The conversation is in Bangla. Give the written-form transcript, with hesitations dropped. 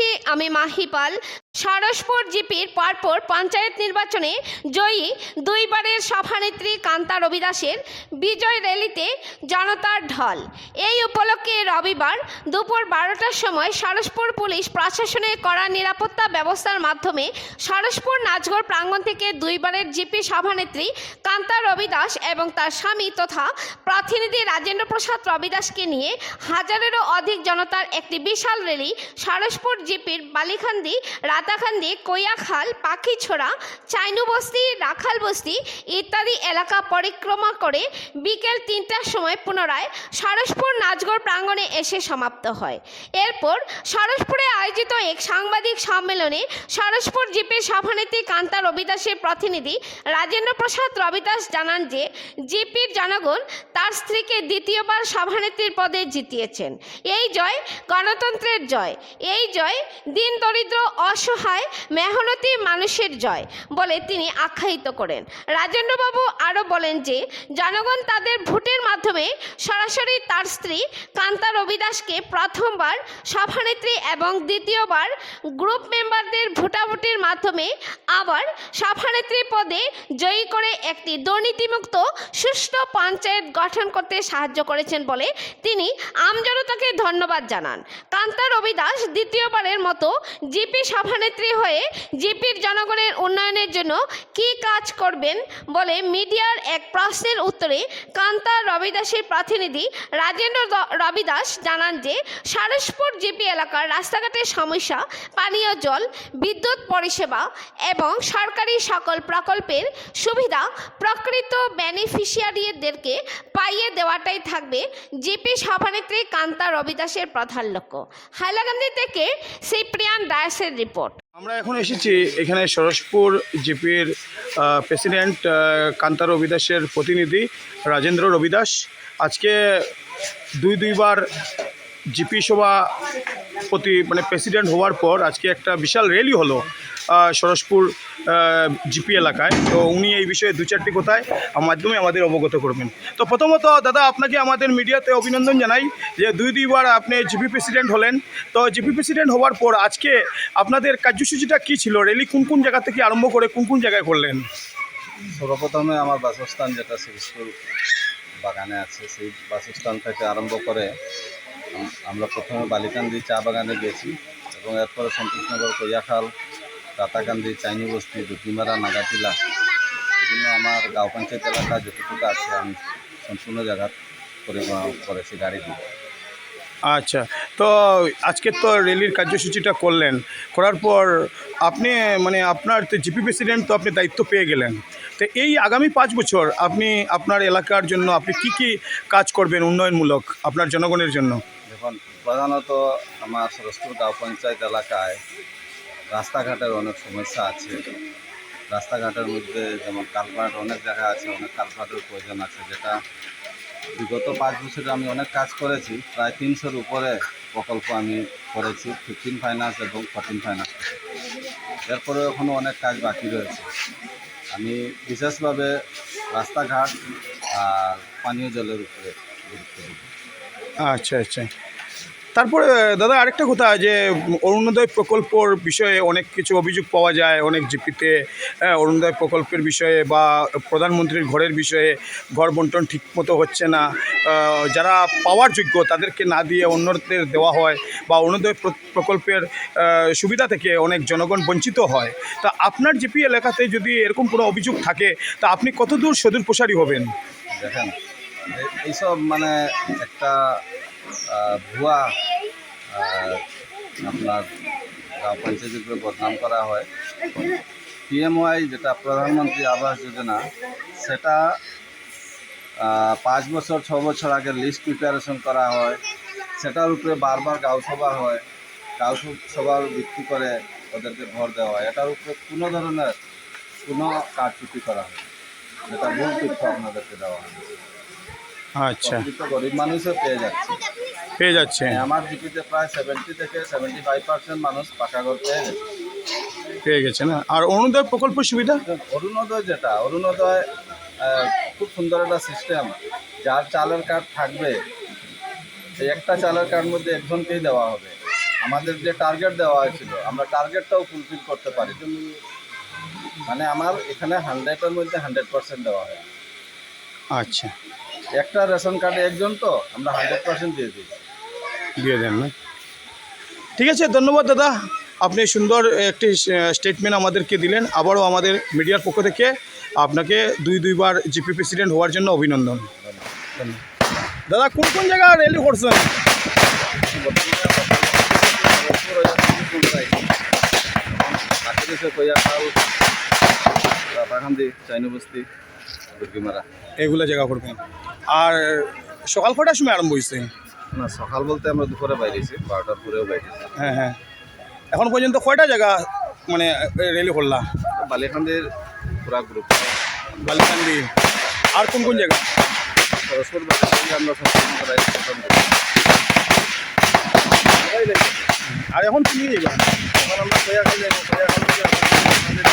করছি আমি মাহিপাল। সরসপুর জিপির পরপর পঞ্চায়েত নির্বাচনে জয়ী দুইবারের সভানেত্রী কান্তা রবিদাসের বিজয় র্যালিতে জনতার ঢল। এই উপলক্ষে রবিবার দুপুর 12টার সময় সরসপুর পুলিশ প্রশাসনের কড়া নিরাপত্তা ব্যবস্থার মাধ্যমে সরসপুর নাচগড় প্রাঙ্গণ থেকে দুইবারের জিপি সভানেত্রী কান্তা রবিদাস এবং তার স্বামী তথা প্রতিনিধি রাজেন্দ্র প্রসাদ রবিদাসকে নিয়ে হাজারেরও অধিক জনতার একটি বিশাল র্যালি সরসপুর জিপির বালিখান্দি, রাতাখান্দি, কৈয়াখাল, পাখিছড়া, চাইনুবস্তি, রাখালবস্তি ইত্যাদি এলাকা পরিক্রমা করে বিকেল 3টার সময় পুনরায় সরসপুর নাচগড় প্রাঙ্গণে এসে সমাপ্ত হয়। এরপর সরসপুরে আয়োজিত এক সাংবাদিক সম্মেলনে সরসপুর জিপির সভানেত্রী কান্তা রবিদাসের প্রতিনিধি রাজেন্দ্র প্রসাদ রবিদাস জানান যে জিপির জনগণ তার স্ত্রীকে দ্বিতীয়বার সভানেত্রীর পদে জিতিয়েছেন। এই জয় গণতন্ত্রের জয়, এই জয় দিন দরিদ্র অসহায় মেহনতি মানুষের জয় বলে তিনি আখ্যায়িত করেন। রাজেন্দ্রবাবু আরও বলেন যে জনগণ তাদের ভোটের মাধ্যমে সরাসরি তার স্ত্রী কান্তা রবিদাসকে প্রথমবার সভানেত্রী এবং দ্বিতীয়বার গ্রুপ মেম্বারদের ভোটাভুটির মাধ্যমে আবার সভানেত্রী পদে জয়ী করে একটি দুর্নীতিমুক্ত সুষ্ঠু পঞ্চায়েত গঠন করতে সাহায্য করেছেন বলে তিনি আমজনতাকে ধন্যবাদ জানান। কান্তা রবিদাস দ্বিতীয়বারের মতো জিপি সভানেত্রী হয়ে জিপির জনগণের উন্নয়নের জন্য কী কাজ করবেন বলে মিডিয়ার এক প্রশ্নের উত্তরে কান্তা রবিদাসের প্রতিনিধি রাজেন্দ্র রবিদাস জানান যে সরসপুর জিপি এলাকার রাস্তাঘাটের সমস্যা, পানীয় জল, বিদ্যুৎ পরিষেবা এবং সরকারি সকল প্রকল্পের সুবিধা প্রকৃত বেনিফিশিয়ারিদেরকে পাইয়ে দেওয়াটাই থাকবে জিপি সভানেত্রী কান্তা রবিদাসের প্রধান লক্ষ্য। হাইলাকান্দি থেকে সিপ্রিয়ান দাসের রিপোর্ট। আমরা এখন এসেছি এখানে সরসপুর জিপির প্রেসিডেন্ট কান্তা রবিদাসের প্রতিনিধি রাজেন্দ্র রবিদাস আজকে দুইবার জিপি সভাপতি মানে প্রেসিডেন্ট হওয়ার পর আজকে একটা বিশাল র্যালি হলো সরসপুর জিপি এলাকায়। তো উনি এই বিষয়ে দু চারটি কথায় মাধ্যমে আমাদের অবগত করবেন। তো প্রথমত দাদা, আপনাকে আমাদের মিডিয়াতে অভিনন্দন জানাই যে দুইবার আপনি জিপি প্রেসিডেন্ট হলেন। তো জিপি প্রেসিডেন্ট হওয়ার পর আজকে আপনাদের কার্যসূচিটা কী ছিল? র্যালি কোন কোন জায়গা থেকে আরম্ভ করে কোন কোন জায়গায় করলেন? সর্বপ্রথমে আমার বাসস্থান যেটা সরসপুর বাগানে আছে, সেই বাসস্থান থেকে আরম্ভ করে আমরা প্রথমে বালিকান্দি চা বাগানে গেছি এবং এরপরে সন্তোষনগর, কৈয়াখাল, রাতাকান্দি, চাইনি বস্তি, দুটিমারা, নাগাটিলা, বিভিন্ন আমার গাঁও পঞ্চায়েত এলাকা যতটুকু আছে আমি সম্পূর্ণ জায়গা পরিবহন করেছি গাড়ি দিয়ে। আচ্ছা, তো আজকে তো র্যালির কার্যসূচিটা করলেন, করার পর আপনি মানে আপনার তো জিপি প্রেসিডেন্ট তো আপনি দায়িত্ব পেয়ে গেলেন। তো এই আগামী 5 বছর আপনি আপনার এলাকার জন্য আপনি কি কি কাজ করবেন উন্নয়নমূলক আপনার জনগণের জন্য? দেখুন, প্রধানত আমার সরসপুর গাঁও পঞ্চায়েত এলাকায় রাস্তাঘাটের অনেক সমস্যা আছে। রাস্তাঘাটের মধ্যে যেমন কালভার্ট, অনেক জায়গা আছে, অনেক কালভার্টের প্রয়োজন আছে, যেটা বিগত 5 বছরে আমি অনেক কাজ করেছি। প্রায় 300-র উপরে প্রকল্প আমি করেছি, 15 ফাইন্যান্স এবং 14 ফাইন্যান্স। এরপরে এখনও অনেক কাজ বাকি রয়েছে। আমি বিশেষভাবে রাস্তাঘাট আর পানীয় জলের উপরে গুরুত্ব দেব। আচ্ছা আচ্ছা, তারপরে দাদা আরেকটা কথা, যে অরুণোদয় প্রকল্পর বিষয়ে অনেক কিছু অভিযোগ পাওয়া যায় অনেক জিপিতে। অরুণোদয় প্রকল্পের বিষয়ে বা প্রধানমন্ত্রীর ঘরের বিষয়ে ঘর বন্টন ঠিকমতো হচ্ছে না, যারা পাওয়ার যোগ্য তাদেরকে না দিয়ে অন্যদের দেওয়া হয়, বা অরুণোদয় প্রকল্পের সুবিধা থেকে অনেক জনগণ বঞ্চিত হয়। তা আপনার জিপি এলাকাতে যদি এরকম কোনো অভিযোগ থাকে তা আপনি কতদূর সদূর প্রসারী হবেন? দেখেন, এইসব মানে একটা ভুয়া আপনার গাঁও পঞ্চায়েতের বদনাম করা হয়। পিএমওয়াই যেটা প্রধানমন্ত্রী আবাস যোজনা, সেটা 5 বছর 6 বছর আগে লিস্ট প্রিপারেশন করা হয়, সেটার উপরে বারবার গাঁও সভা হয়, গাঁও সভার ভিত্তি করে ওদেরকে ঘর দেওয়া হয়। এটার উপরে কোনো ধরনের কোনো কারচুপি করা হয়, যেটা ভুল তথ্য আপনাদেরকে দেওয়া হয়। আচ্ছা, গরিব মানুষও পেয়ে যাচ্ছে। আমার জিপিতে প্রায় 70 থেকে 75% মানুষ পাকা ঘর পেয়ে গেছে না। আর অরুণোদয় প্রকল্প সুবিধা, অরুণোদয় খুব সুন্দর একটা সিস্টেম। যার চালের কার্ড থাকবে, সেই একটা চালের কার্ড মধ্যে একজনকেই দেওয়া হবে। আমাদের যে টার্গেট দেওয়া হয়েছিল আমরা টার্গেটটাও ফুলফিল করতে পারি। মানে আমার এখানে 100-এর মধ্যে 100% দেওয়া হয়। আচ্ছা, একটা রেশন কার্ডে একজন, তো আমরা 100% দিয়ে দিই। দিয়ে দেন না? ঠিক আছে, ধন্যবাদ দাদা, আপনি সুন্দর একটি স্টেটমেন্ট আমাদেরকে দিলেন। আবারও আমাদের মিডিয়ার পক্ষ থেকে আপনাকে দুইবার জিপি প্রেসিডেন্ট হওয়ার জন্য অভিনন্দন। ধন্যবাদ। দাদা কোন কোন জায়গা র্যালি করছেন? এগুলো জায়গা করবেন। আর সকাল কটার সময় আরম্ভ হয়েছে? না, সকাল বলতে আমরা দুপুরে বাইরেছি, 12টার পরেও বাইরেছি। হ্যাঁ হ্যাঁ, এখন পর্যন্ত কয়টা জায়গা মানে র্যালি করলা? বালিখান্দির পুরা গ্রুপ, বালিকান্দি, আর কোন কোন জায়গা? সরস্বর বাজার থেকে আমরা সম্পূর্ণ করাই প্রথম করি। আর এখন তুমি জায়গা এখন আমরা কয়াখালী যাবো, কয়াখালী থেকে আমাদের